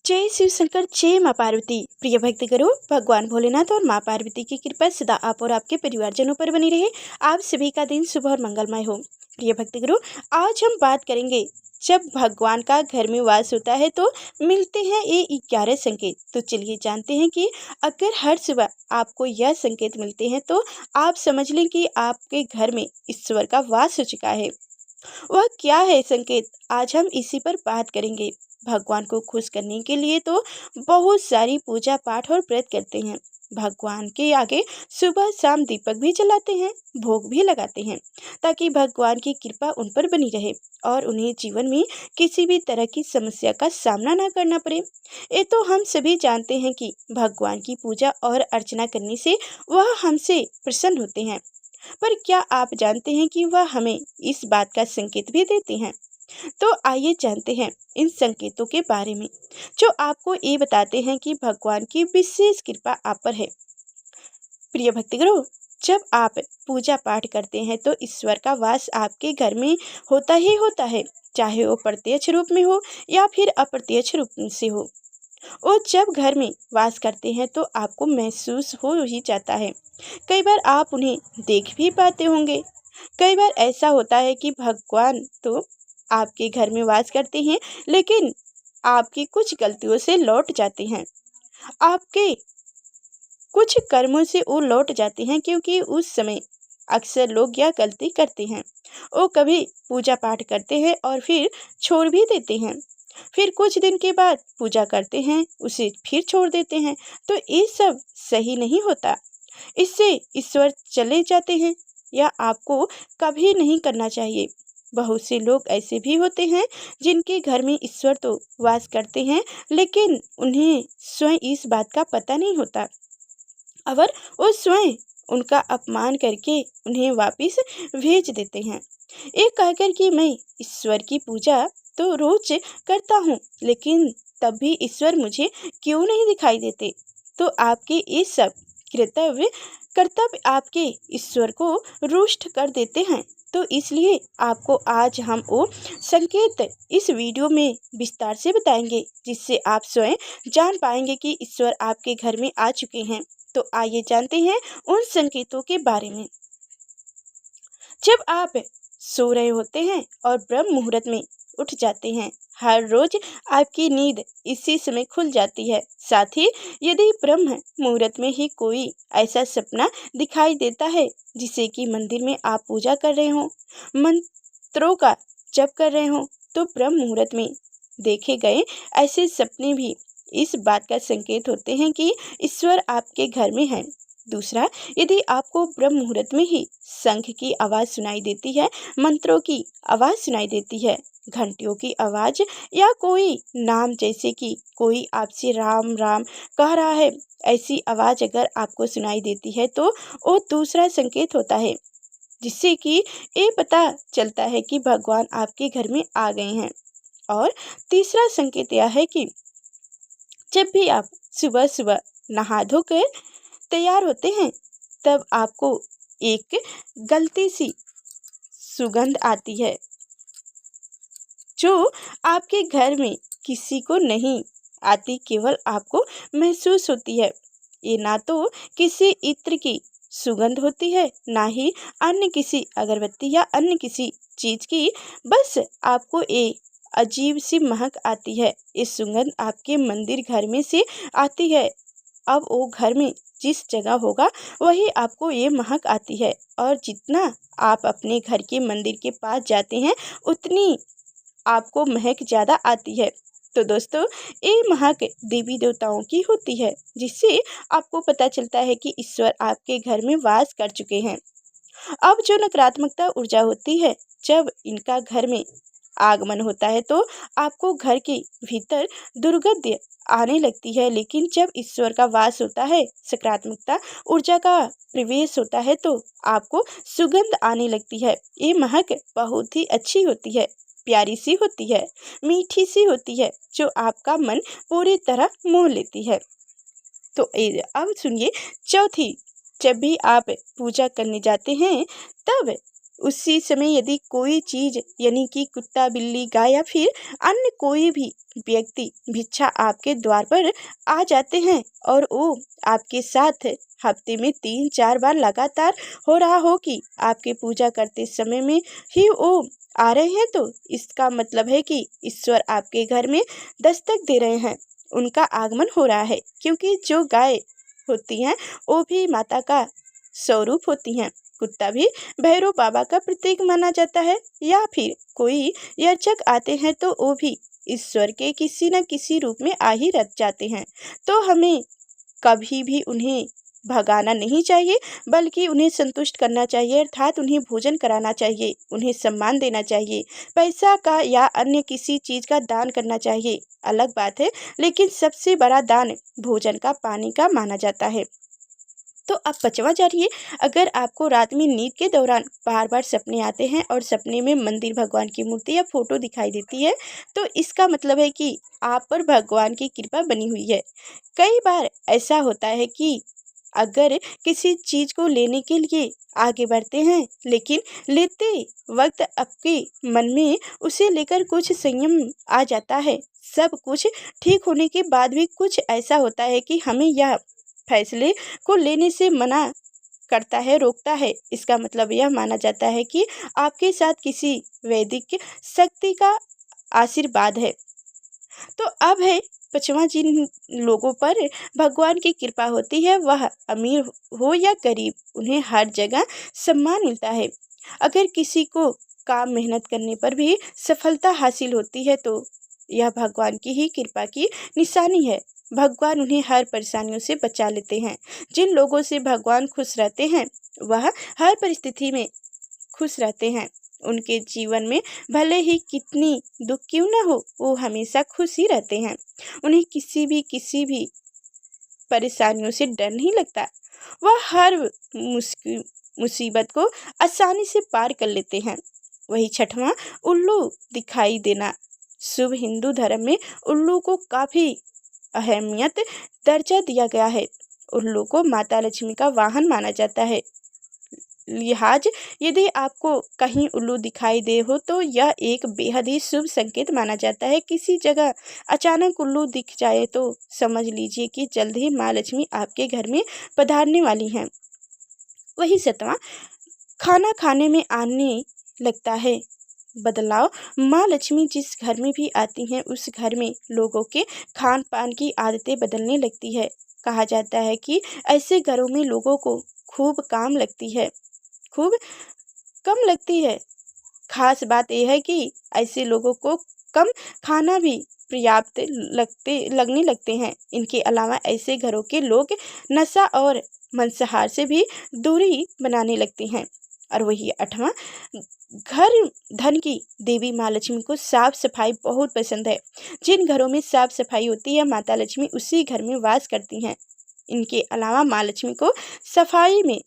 जय शिव शंकर, जय माँ पार्वती। प्रिय भक्ति करो, भगवान भोलेनाथ और माँ पार्वती की कृपा सदा आप और आपके परिवारजनों पर बनी रहे। आप सभी का दिन शुभ और मंगलमय हो। प्रिय भक्ति करो, आज हम बात करेंगे जब भगवान का घर में वास होता है तो मिलते हैं ये 11 संकेत। तो चलिए जानते हैं कि अगर हर सुबह आपको यह संकेत मिलते हैं तो आप समझ लें कि आपके घर में ईश्वर का वास हो चुका है। वह क्या है संकेत, आज हम इसी पर बात करेंगे। भगवान को खुश करने के लिए तो बहुत सारी पूजा पाठ और व्रत करते हैं। भगवान के आगे सुबह शाम दीपक भी जलाते हैं, भोग भी लगाते हैं, ताकि भगवान की कृपा उन पर बनी रहे और उन्हें जीवन में किसी भी तरह की समस्या का सामना ना करना पड़े। ये तो हम सभी जानते हैं कि भगवान की पूजा और अर्चना करने से वह हमसे प्रसन्न होते हैं। पर क्या आप जानते हैं कि वह हमें इस बात का संकेत भी देते हैं? तो आइए जानते हैं इन संकेतों के बारे में, जो आपको ये बताते हैं कि भगवान की विशेष कृपा आप पर है। प्रिय भक्तगणों, जब आप पूजा पाठ करते हैं तो ईश्वर का वास आपके घर में होता ही होता है, चाहे वो प्रत्यक्ष रूप में हो या फिर अप्रत्यक्ष रूप से हो। और जब घर में वास करते हैं तो आपको महसूस हो ही जाता है। कई बार आप उन्हें देख भी पाते होंगे। कई बार ऐसा होता है कि भगवान तो आपके घर में वास करते हैं, लेकिन आपकी कुछ गलतियों से लौट जाते हैं। आपके कुछ कर्मों से वो लौट जाते हैं, क्योंकि उस समय अक्सर लोग यह गलती करते हैं। वो कभी पूजा पाठ करते हैं और फिर छोड़ भी देते हैं। फिर कुछ दिन के बाद पूजा करते हैं, उसे फिर छोड़ देते हैं। तो ये सब सही नहीं होता। इससे ईश्वर चले जाते हैं, या आपको कभी नहीं करना चाहिए। बहुत से लोग ऐसे भी होते हैं जिनके घर में ईश्वर तो वास करते हैं, लेकिन उन्हें स्वयं इस बात का पता नहीं होता। और वो स्वयं उनका अपमान करके उन्हें वापस भेज देते हैं, ये कहकर कि मैं ईश्वर की पूजा तो रोज करता हूँ, लेकिन तब भी ईश्वर मुझे क्यों नहीं दिखाई देते। तो आपके ये सब कर्तव्य आपके ईश्वर को रुष्ट कर देते हैं। तो इसलिए आपको आज हम वो संकेत इस वीडियो में विस्तार से बताएंगे, जिससे आप स्वयं जान पाएंगे कि ईश्वर आपके घर में आ चुके हैं। तो आइए जानते हैं उन संकेतों के बारे में। जब आप सो रहे होते हैं और ब्रह्म मुहूर्त में उठ जाते हैं, हर रोज आपकी नींद इसी समय खुल जाती है। साथ ही यदि ब्रह्म मुहूर्त में ही कोई ऐसा सपना दिखाई देता है, जिसे कि मंदिर में आप पूजा कर रहे हो, मंत्रों का जप कर रहे हो, तो ब्रह्म मुहूर्त में देखे गए ऐसे सपने भी इस बात का संकेत होते हैं कि ईश्वर आपके घर में है। दूसरा, यदि आपको ब्रह्म मुहूर्त में ही शंख की आवाज़ सुनाई देती है, मंत्रों की आवाज़ सुनाई देती है, घंटियों की आवाज़, या कोई नाम जैसे कि कोई आपसे राम राम कह रहा है, ऐसी आवाज़ अगर आपको सुनाई देती है तो वो दूसरा संकेत होता है, जिससे कि ये पता चलता है कि भगवान आपके घर में आ गए हैं। और तीसरा संकेत यह है कि जब भी आप सुबह सुबह नहा धोकर तैयार होते हैं, तब आपको एक गलती सी सुगंध आती है, जो आपके घर में किसी को नहीं आती, केवल आपको महसूस होती है। ये ना तो किसी इत्र की सुगंध होती है, ना ही अन्य किसी अगरबत्ती या अन्य किसी चीज की, बस आपको ये अजीब सी महक आती है। ये सुगंध आपके मंदिर घर में से आती है। अब वो घर में जिस जगह होगा वही आपको ये महक आती है, और जितना आप अपने घर के मंदिर के पास जाते हैं, उतनी आपको महक ज़्यादा आती है। तो दोस्तों, ये महक देवी देवताओं की होती है, जिससे आपको पता चलता है कि ईश्वर आपके घर में वास कर चुके हैं। अब जो नकारात्मकता ऊर्जा होती है, जब इनका घर में आगमन होता है तो आपको घर के भीतर दुर्गंध आने लगती है, लेकिन जब ईश्वर का वास होता है, सकारात्मकता ऊर्जा का प्रवेश होता है, तो आपको सुगंध आने लगती है। ये महक बहुत ही अच्छी होती है, प्यारी सी होती है, मीठी सी होती है, जो आपका मन पूरी तरह मोह लेती है। तो अब सुनिए चौथी, जब भी आप पूजा करने जाते हैं, तब उसी समय यदि कोई चीज यानी कि कुत्ता, बिल्ली, गाय या फिर अन्य कोई भी व्यक्ति भिक्षा आपके द्वार पर आ जाते हैं और वो आपके साथ हफ्ते में 3-4 बार लगातार हो रहा हो कि आपके पूजा करते समय में ही वो आ रहे हैं, तो इसका मतलब है कि ईश्वर आपके घर में दस्तक दे रहे हैं, उनका आगमन हो रहा है। क्योंकि जो गाय होती हैं वो भी माता का स्वरूप होती हैं। कुत्ता भी भैरव बाबा का प्रतीक माना जाता है। या फिर कोई याचक आते हैं तो वो भी ईश्वर के किसी न किसी रूप में आ ही रच जाते हैं। तो हमें कभी भी उन्हें भगाना नहीं चाहिए, बल्कि उन्हें संतुष्ट करना चाहिए, अर्थात उन्हें भोजन कराना चाहिए, उन्हें सम्मान देना चाहिए। पैसा का या अन्य किसी चीज़ का दान करना चाहिए, अलग बात है, लेकिन सबसे बड़ा दान भोजन का, पानी का माना जाता है। तो अब 5वां जानिए, अगर आपको रात में नींद के दौरान बार बार सपने आते हैं और सपने में मंदिर, भगवान की मूर्ति या फोटो दिखाई देती है, तो इसका मतलब है कि आप पर भगवान की कृपा बनी हुई है। कई बार ऐसा होता है कि अगर किसी चीज को लेने के लिए आगे बढ़ते हैं, लेकिन लेते वक्त आपके मन में उसे लेकर कुछ संयम आ जाता है। सब कुछ ठीक होने के बाद भी कुछ ऐसा होता है कि हमें यह फैसले को लेने से मना करता है, रोकता है। इसका मतलब यह माना जाता है कि आपके साथ किसी वैदिक शक्ति का आशीर्वाद है। तो अब है 5वां, जिन लोगों पर भगवान की कृपा होती है, वह अमीर हो या गरीब, उन्हें हर जगह सम्मान मिलता है। अगर किसी को काम मेहनत करने पर भी सफलता हासिल होती है, तो यह भगवान की ही कृपा की निशानी है। भगवान उन्हें हर परेशानियों से बचा लेते हैं। जिन लोगों से भगवान खुश रहते हैं, वह हर परिस्थिति में खुश रहते हैं। उनके जीवन में भले ही कितनी दुख क्यों न हो, वो हमेशा खुश ही रहते हैं। उन्हें किसी भी परेशानियों से डर नहीं लगता। वह हर मुसीबत को आसानी से पार कर लेते हैं। वही 6वां, उल्लू दिखाई देना। शुभ हिंदू धर्म में उल्लू को काफी अहमियत दर्जा दिया गया है। उल्लू को माता लक्ष्मी का वाहन माना जाता है। लिहाज यदि आपको कहीं उल्लू दिखाई दे हो, तो यह एक बेहद ही शुभ संकेत माना जाता है। किसी जगह अचानक उल्लू दिख जाए तो समझ लीजिए कि जल्द ही माँ लक्ष्मी आपके घर में पधारने वाली हैं। वही 7वां, खाना खाने में आने लगता है बदलाव। माँ लक्ष्मी जिस घर में भी आती हैं, उस घर में लोगों के खान पान की आदतें बदलने लगती है। कहा जाता है कि ऐसे घरों में लोगों को खूब कम लगती है। खास बात यह है कि ऐसे लोगों को कम खाना भी पर्याप्त लगने लगते हैं। इनके अलावा ऐसे घरों के लोग नशा और मांसाहार से भी दूरी बनाने लगते हैं। और वही 8वां, घर धन की देवी माँ लक्ष्मी को साफ सफाई बहुत पसंद है। जिन घरों में साफ सफाई होती है, माता लक्ष्मी उसी घर में वास करती हैं। इनके अलावा माँ लक्ष्मी को सफाई में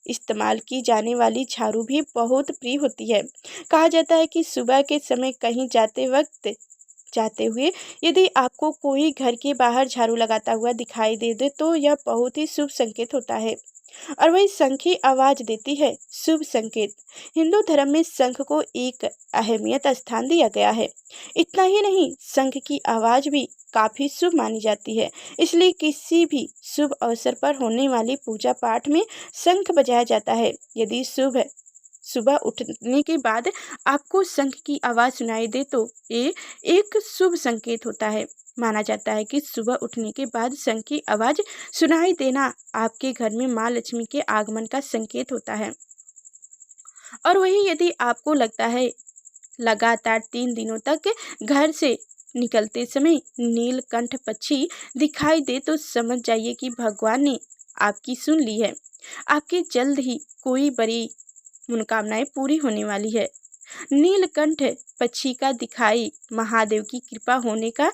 इस्तेमाल की जाने वाली झाड़ू भी बहुत प्रिय होती है। कहा जाता है कि सुबह के समय कहीं जाते हुए यदि आपको कोई घर के बाहर झाड़ू लगाता हुआ दिखाई दे तो यह बहुत ही शुभ संकेत होता है। और वही शंख की आवाज देती है, शुभ संकेत। हिंदू धर्म में शंख को एक अहमियत स्थान दिया गया है। इतना ही नहीं, शंख की आवाज भी काफी शुभ मानी जाती है। इसलिए किसी भी शुभ अवसर पर होने वाली पूजा पाठ में शंख बजाया जाता है। यदि सुबह उठने के बाद आपको शंख की आवाज सुनाई दे तो ये एक शुभ संकेत होता है। माना जाता है कि सुबह उठने के बाद शंख की आवाज सुनाई देना आपके घर में माँ लक्ष्मी के आगमन का संकेत होता है। और वही यदि आपको लगता है लगातार 3 दिनों तक घर से निकलते समय नीलकंठ पक्षी दिखाई दे, तो समझ जाइए कि भगवान ने आपकी सुन ली है। आपकी जल्द ही कोई बड़ी मनोकामनाएं पूरी होने वाली है। नीलकंठ पक्षी का दिखाई महादेव की कृपा होने का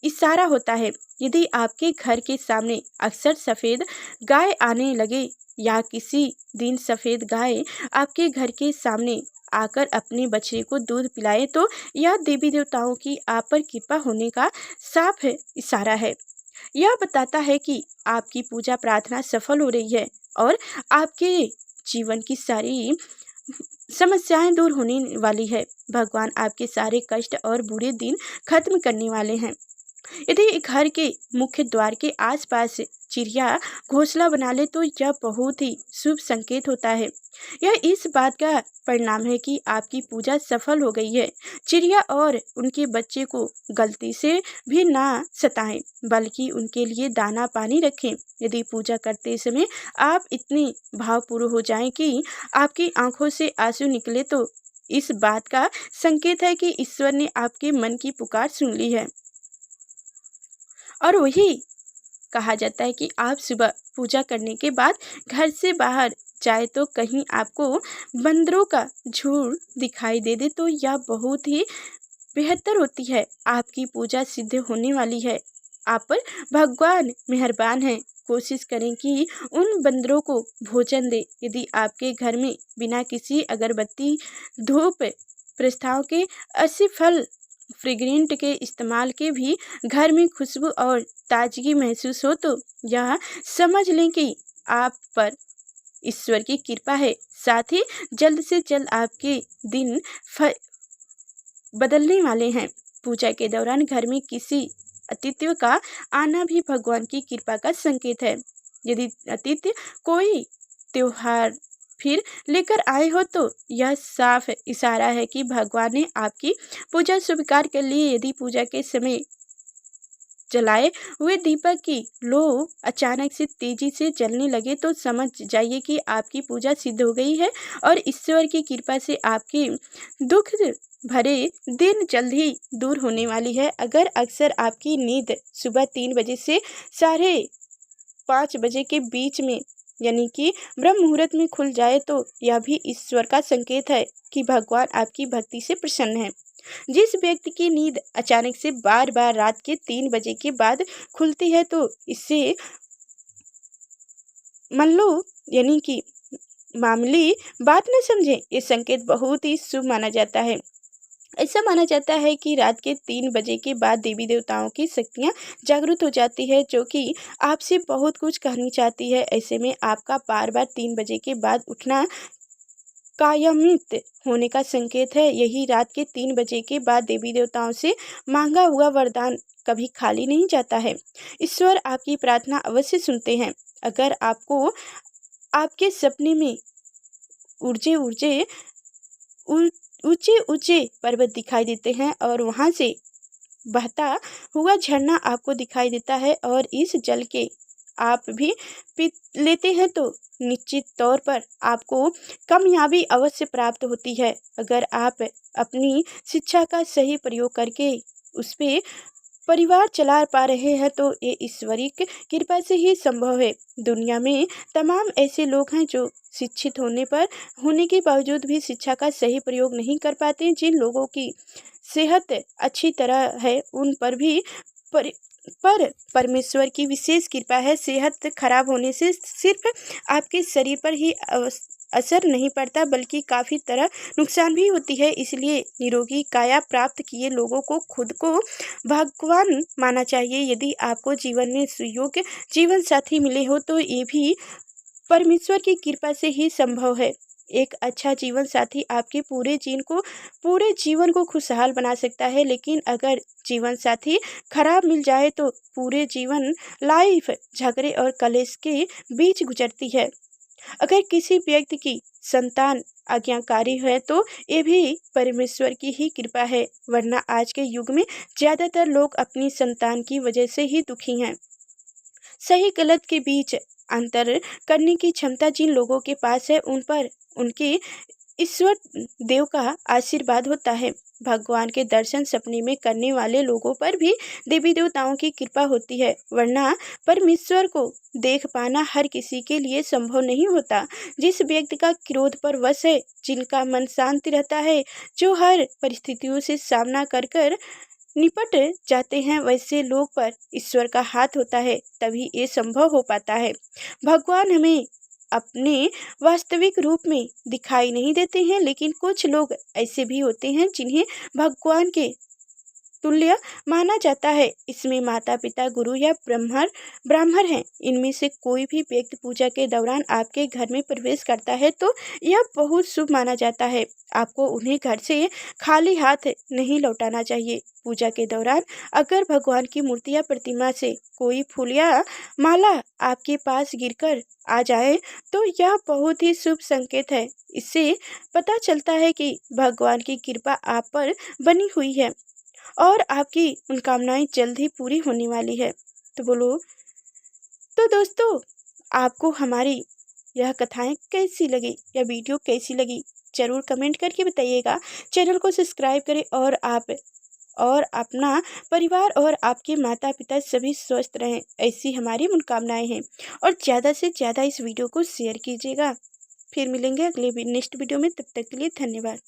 इशारा होता है। यदि आपके घर के सामने अक्सर सफेद गाय आने लगे या किसी दिन सफेद गाय आपके घर के सामने आकर अपने बछड़े को दूध पिलाए, तो यह देवी देवताओं की आप पर कृपा होने का साफ इशारा है। यह बताता है कि आपकी पूजा प्रार्थना सफल हो रही है और आपके जीवन की सारी समस्याएं दूर होने वाली है। भगवान आपके सारे कष्ट और बुरे दिन खत्म करने वाले हैं। यदि घर के मुख्य द्वार के आसपास चिड़िया घोंसला बना ले तो यह बहुत ही शुभ संकेत होता है। यह इस बात का परिणाम है कि आपकी पूजा सफल हो गई है। चिड़िया और उनके बच्चे को गलती से भी ना सताएं, बल्कि उनके लिए दाना पानी रखें। यदि पूजा करते समय आप इतने भावपूर्ण हो जाएं कि आपकी आंखों से आंसू निकले तो इस बात का संकेत है कि ईश्वर ने आपके मन की पुकार सुन ली है। और वही कहा जाता है कि आप सुबह पूजा करने के बाद घर से बाहर जाए तो कहीं आपको बंदरों का झुंड दिखाई दे तो यह बहुत ही बेहतर होती है। आपकी पूजा सिद्ध होने वाली है। आप पर भगवान मेहरबान है। कोशिश करें कि उन बंदरों को भोजन दे। यदि आपके घर में बिना किसी अगरबत्ती, धूप, प्रस्ताव के ऐसे फल फ्रेग्रेंट के इस्तेमाल के भी घर में खुशबू और ताजगी महसूस हो तो यह समझ लें कि आप पर ईश्वर की कृपा है। साथ ही जल्द से जल्द आपके दिन बदलने वाले हैं। पूजा के दौरान घर में किसी अतिथियों का आना भी भगवान की कृपा का संकेत है। यदि अतिथि कोई त्योहार फिर लेकर आए हो तो यह साफ इशारा है कि भगवान ने आपकी पूजा स्वीकार कर ली है। यदि पूजा के समय जलाए हुए दीपक की लो अचानक से तेजी से जलने लगे तो समझ जाइए कि आपकी पूजा सिद्ध हो गई है और ईश्वर की कृपा से आपके दुख भरे दिन जल्द ही दूर होने वाली है। अगर अक्सर आपकी नींद सुबह 3 बजे से 5:30 बजे के बीच में यानी कि ब्रह्म मुहूर्त में खुल जाए तो यह भी ईश्वर का संकेत है कि भगवान आपकी भक्ति से प्रसन्न है। जिस व्यक्ति की नींद अचानक से बार बार रात के 3 बजे के बाद खुलती है तो इससे मान लो यानी कि मामूली बात न समझें, ये संकेत बहुत ही शुभ माना जाता है। ऐसा माना जाता है कि रात के 3 बजे के बाद देवी देवताओं की शक्तियाँ जागृत हो जाती है जो कि आपसे बहुत कुछ कहनी चाहती है। ऐसे में आपका बार बार 3 बजे के बाद उठना कायमित होने का संकेत है। यही रात के 3 बजे के बाद देवी देवताओं से मांगा हुआ वरदान कभी खाली नहीं जाता है। ईश्वर आपकी प्रार्थना अवश्य सुनते हैं। अगर आपको आपके सपने में ऊंचे ऊंचे ऊंचे ऊंचे पर्वत दिखाई देते हैं और वहां से बहता हुआ झरना आपको दिखाई देता है और इस जल के आप भी पी लेते हैं तो निश्चित तौर पर आपको कामयाबी अवश्य प्राप्त होती है। अगर आप अपनी शिक्षा का सही प्रयोग करके उस पे परिवार चला पा रहे हैं तो ये ईश्वरीय कृपा से ही संभव है। दुनिया में तमाम ऐसे लोग हैं जो शिक्षित होने के बावजूद भी शिक्षा का सही प्रयोग नहीं कर पाते। जिन लोगों की सेहत अच्छी तरह है उन पर भी पर परमेश्वर की विशेष कृपा है। सेहत खराब होने से सिर्फ आपके शरीर पर ही असर नहीं पड़ता बल्कि काफ़ी तरह नुकसान भी होती है। इसलिए निरोगी काया प्राप्त किए लोगों को खुद को भगवान मानना चाहिए। यदि आपको जीवन में सुयोग्य जीवन साथी मिले हो तो ये भी परमेश्वर की कृपा से ही संभव है। एक अच्छा जीवन साथी आपके पूरे जीवन को खुशहाल बना सकता है, लेकिन अगर जीवन साथी खराब मिल जाए तो पूरे जीवन लाइफ झगड़े और कलेश के बीच गुजरती है। अगर किसी व्यक्ति की संतान आज्ञाकारी है तो ये भी परमेश्वर की ही कृपा है, वरना आज के युग में ज़्यादातर लोग अपनी संतान की वजह से ही दुखी हैं। सही गलत के बीच अंतर करने की क्षमता जिन लोगों के पास है उन पर उनके ईश्वर देव का आशीर्वाद होता है। भगवान के दर्शन सपने में करने वाले लोगों पर भी देवी देवताओं की कृपा होती है, वरना परमेश्वर को देख पाना हर किसी के लिए संभव नहीं होता। जिस व्यक्ति का क्रोध पर वश है, जिनका मन शांत रहता है, जो हर परिस्थितियों से सामना कर निपट जाते हैं, वैसे लोग पर ईश्वर का हाथ होता है, तभी ये संभव हो पाता है। भगवान हमें अपने वास्तविक रूप में दिखाई नहीं देते हैं, लेकिन कुछ लोग ऐसे भी होते हैं जिन्हें भगवान के तुल्य माना जाता है। इसमें माता पिता, गुरु या ब्राह्मण हैं, इनमें से कोई भी व्यक्ति पूजा के दौरान आपके घर में प्रवेश करता है तो यह बहुत शुभ माना जाता है। आपको उन्हें घर से खाली हाथ नहीं लौटाना चाहिए। पूजा के दौरान अगर भगवान की मूर्ति या प्रतिमा से कोई फूल या माला आपके पास गिरकर आ जाए तो यह बहुत ही शुभ संकेत है। इससे पता चलता है कि भगवान की कृपा आप पर बनी हुई है और आपकी मनोकामनाएं जल्द ही पूरी होने वाली है। तो बोलो, तो दोस्तों, आपको हमारी यह कथाएं कैसी लगी या वीडियो कैसी लगी, ज़रूर कमेंट करके बताइएगा। चैनल को सब्सक्राइब करें और आप और अपना परिवार और आपके माता पिता सभी स्वस्थ रहें, ऐसी हमारी मनोकामनाएं हैं। और ज़्यादा से ज़्यादा इस वीडियो को शेयर कीजिएगा। फिर मिलेंगे अगले नेक्स्ट वीडियो में, तब तक के लिए धन्यवाद।